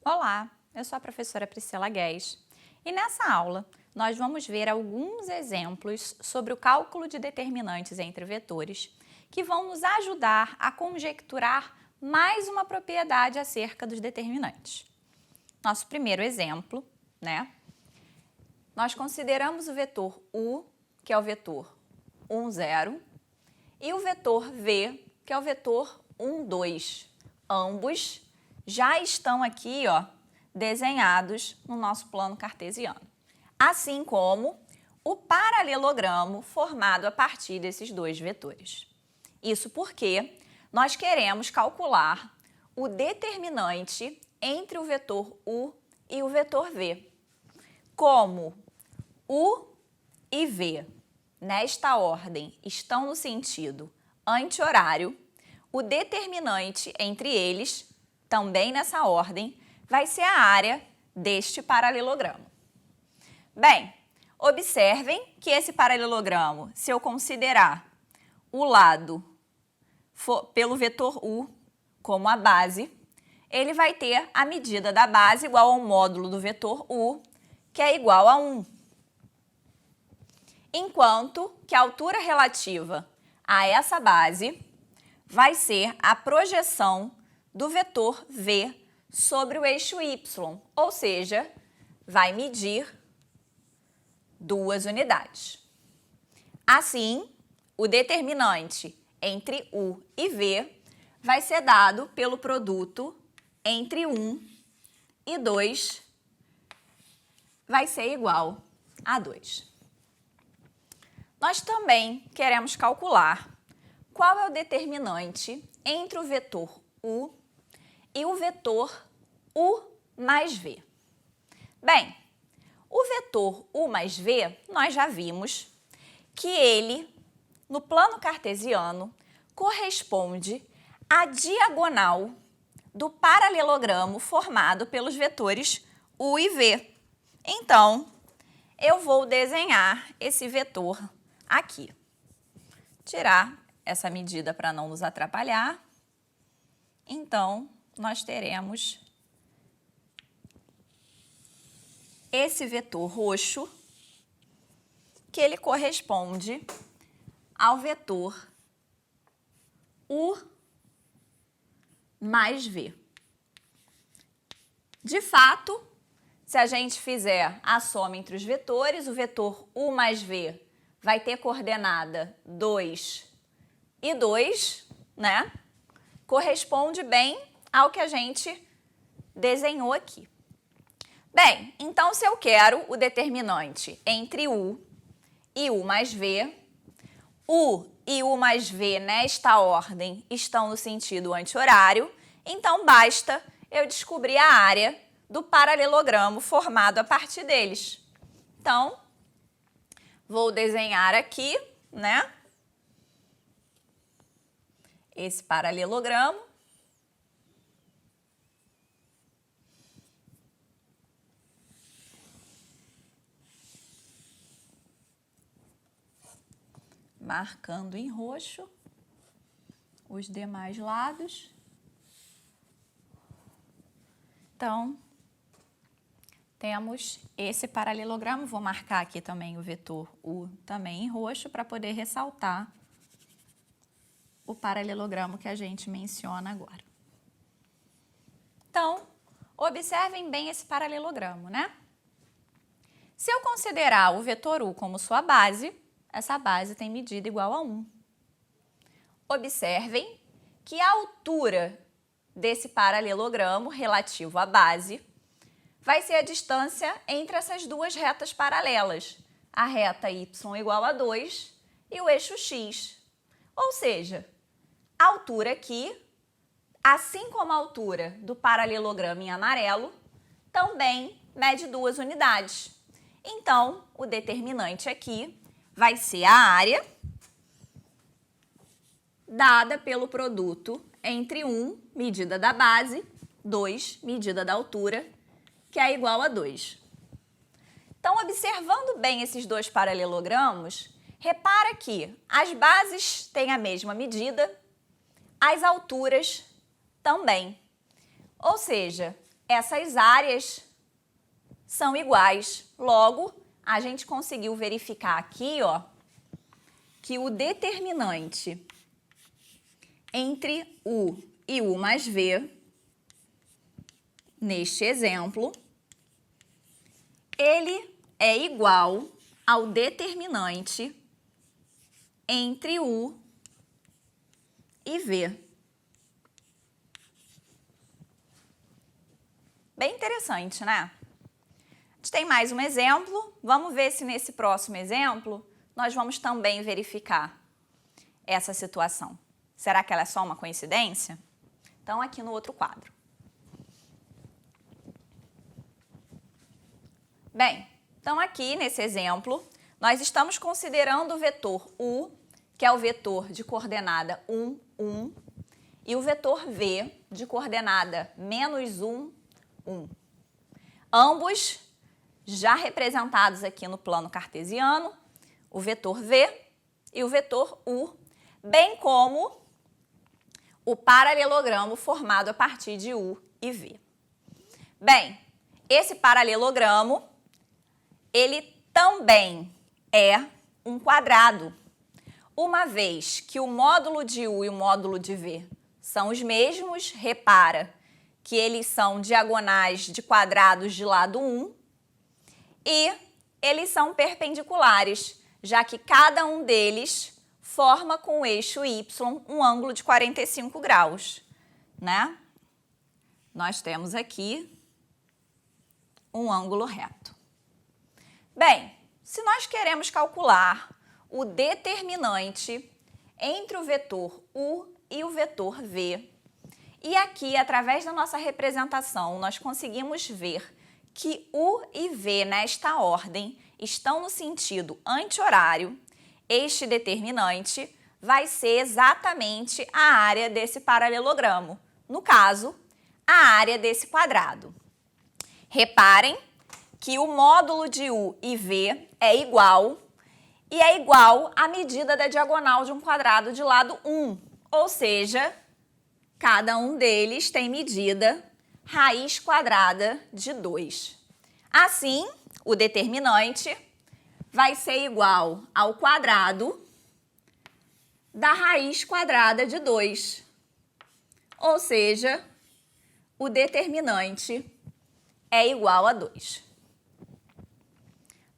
Olá, eu sou a professora Priscila Guedes e nessa aula nós vamos ver alguns exemplos sobre o cálculo de determinantes entre vetores que vão nos ajudar a conjecturar mais uma propriedade acerca dos determinantes. Nosso primeiro exemplo, nós consideramos o vetor U, que é o vetor 1, 0, e o vetor V, que é o vetor 1, 2. Ambos já estão aqui, desenhados no nosso plano cartesiano. Assim como o paralelogramo formado a partir desses dois vetores. Isso porque nós queremos calcular o determinante entre o vetor U e o vetor V. Como U e V, nesta ordem, estão no sentido anti-horário, o determinante entre eles, também nessa ordem, vai ser a área deste paralelogramo. Bem, observem que esse paralelogramo, se eu considerar o lado pelo vetor U como a base, ele vai ter a medida da base igual ao módulo do vetor U, que é igual a 1. Enquanto que a altura relativa a essa base vai ser a projeção do vetor V sobre o eixo Y, ou seja, vai medir 2 unidades. Assim, o determinante entre U e V vai ser dado pelo produto entre 1 e 2, vai ser igual a 2. Nós também queremos calcular qual é o determinante entre o vetor U e o vetor U mais V. Bem, o vetor U mais V, nós já vimos que ele, no plano cartesiano, corresponde à diagonal do paralelogramo formado pelos vetores U e V. Então, eu vou desenhar esse vetor aqui. Tirar essa medida para não nos atrapalhar. Então, nós teremos esse vetor roxo, que ele corresponde ao vetor U mais V. De fato, se a gente fizer a soma entre os vetores, o vetor U mais V vai ter coordenada 2 e 2, Corresponde bem ao que a gente desenhou aqui. Bem, então se eu quero o determinante entre U e U mais V, U e U mais V nesta ordem estão no sentido anti-horário, então basta eu descobrir a área do paralelogramo formado a partir deles. Então, vou desenhar aqui, esse paralelogramo. Marcando em roxo os demais lados. Então, temos esse paralelogramo. Vou marcar aqui também o vetor U também em roxo para poder ressaltar o paralelogramo que a gente menciona agora. Então, observem bem esse paralelogramo, Se eu considerar o vetor U como sua base, essa base tem medida igual a 1. Observem que a altura desse paralelogramo relativo à base vai ser a distância entre essas duas retas paralelas, a reta y igual a 2 e o eixo x. Ou seja, a altura aqui, assim como a altura do paralelogramo em amarelo, também mede 2 unidades. Então, o determinante aqui vai ser a área dada pelo produto entre 1, medida da base, 2, medida da altura, que é igual a 2. Então, observando bem esses dois paralelogramos, repara que as bases têm a mesma medida, as alturas também. Ou seja, essas áreas são iguais. Logo, a gente conseguiu verificar aqui, ó, que o determinante entre U e U mais V, neste exemplo, ele é igual ao determinante entre U e V. Bem interessante, né? A gente tem mais um exemplo. Vamos ver se nesse próximo exemplo nós vamos também verificar essa situação. Será que ela é só uma coincidência? Então, aqui no outro quadro. Bem, então aqui nesse exemplo, nós estamos considerando o vetor U, que é o vetor de coordenada 1, 1, e o vetor V, de coordenada -1, 1. Ambos já representados aqui no plano cartesiano, o vetor V e o vetor U, bem como o paralelogramo formado a partir de U e V. Bem, esse paralelogramo, ele também é um quadrado, uma vez que o módulo de U e o módulo de V são os mesmos, repara que eles são diagonais de quadrados de lado 1 e eles são perpendiculares, já que cada um deles forma com o eixo Y um ângulo de 45 graus, né? Nós temos aqui um ângulo reto. Bem, se nós queremos calcular o determinante entre o vetor U e o vetor V, e aqui, através da nossa representação, nós conseguimos ver que U e V, nesta ordem, estão no sentido anti-horário, este determinante vai ser exatamente a área desse paralelogramo, no caso, a área desse quadrado. Reparem que o módulo de U e V é igual, e é igual à medida da diagonal de um quadrado de lado 1, ou seja, cada um deles tem medida raiz quadrada de 2. Assim, o determinante vai ser igual ao quadrado da raiz quadrada de 2. Ou seja, o determinante é igual a 2.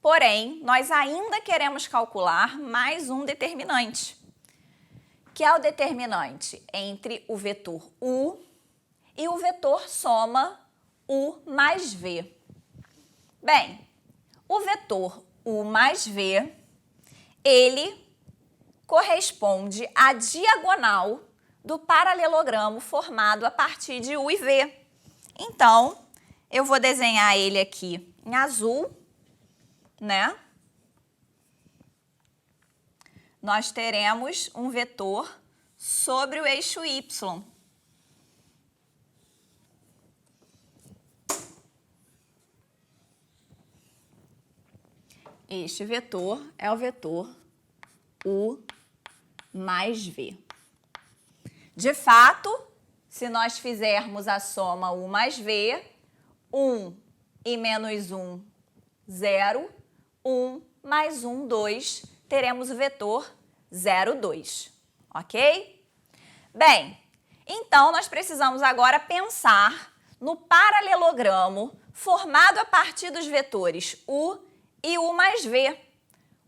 Porém, nós ainda queremos calcular mais um determinante, que é o determinante entre o vetor U e o vetor soma U mais V. Bem, o vetor U mais V, ele corresponde à diagonal do paralelogramo formado a partir de U e V. Então, eu vou desenhar ele aqui em azul, né? Nós teremos um vetor sobre o eixo Y. Este vetor é o vetor U mais V. De fato, se nós fizermos a soma U mais V, 1 e menos 1, 0, 1 mais 1, 2, teremos o vetor 0, 2, ok? Bem, então nós precisamos agora pensar no paralelogramo formado a partir dos vetores U e U mais V.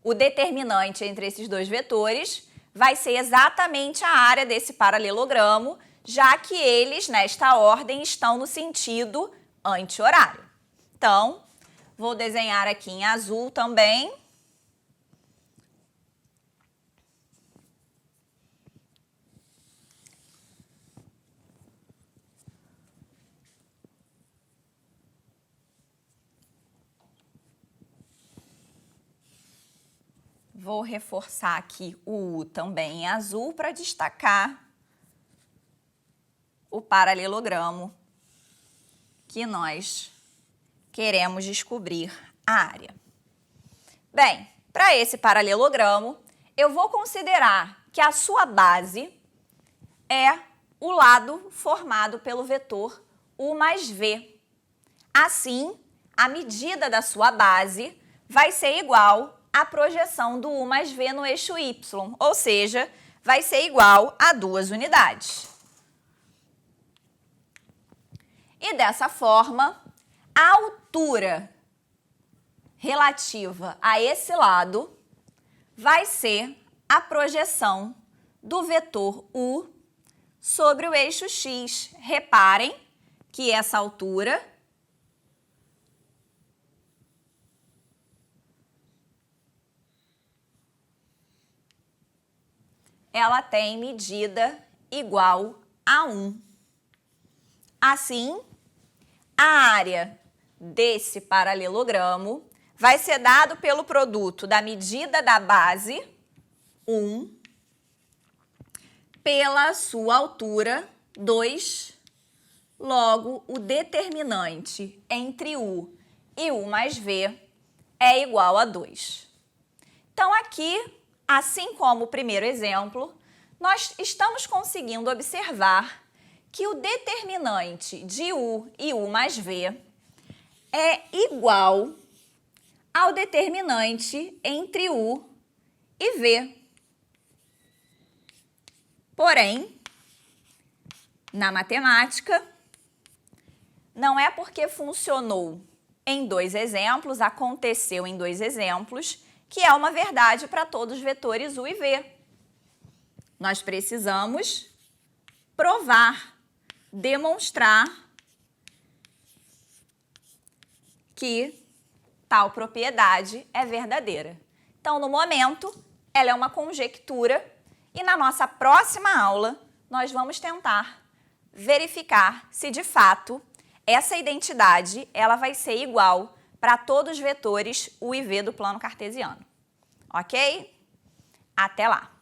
O determinante entre esses dois vetores vai ser exatamente a área desse paralelogramo, já que eles, nesta ordem, estão no sentido anti-horário. Então, vou desenhar aqui em azul também. Vou reforçar aqui o U também em azul para destacar o paralelogramo que nós queremos descobrir a área. Bem, para esse paralelogramo, eu vou considerar que a sua base é o lado formado pelo vetor U mais V. Assim, a medida da sua base vai ser igual à projeção do U mais V no eixo Y, ou seja, vai ser igual a 2 unidades. E dessa forma, a altura relativa a esse lado vai ser a projeção do vetor U sobre o eixo X. Reparem que essa altura ela tem medida igual a 1. Assim, a área desse paralelogramo vai ser dado pelo produto da medida da base 1 pela sua altura 2, logo o determinante entre U e U mais V é igual a 2. Então aqui, assim como o primeiro exemplo, nós estamos conseguindo observar que o determinante de U e U mais V é igual ao determinante entre U e V. Porém, na matemática, não é porque funcionou em 2 exemplos, aconteceu em 2 exemplos, que é uma verdade para todos os vetores U e V. Nós precisamos provar, demonstrar que tal propriedade é verdadeira. Então, no momento, ela é uma conjectura e na nossa próxima aula nós vamos tentar verificar se de fato essa identidade ela vai ser igual para todos os vetores U e V do plano cartesiano. Ok? Até lá!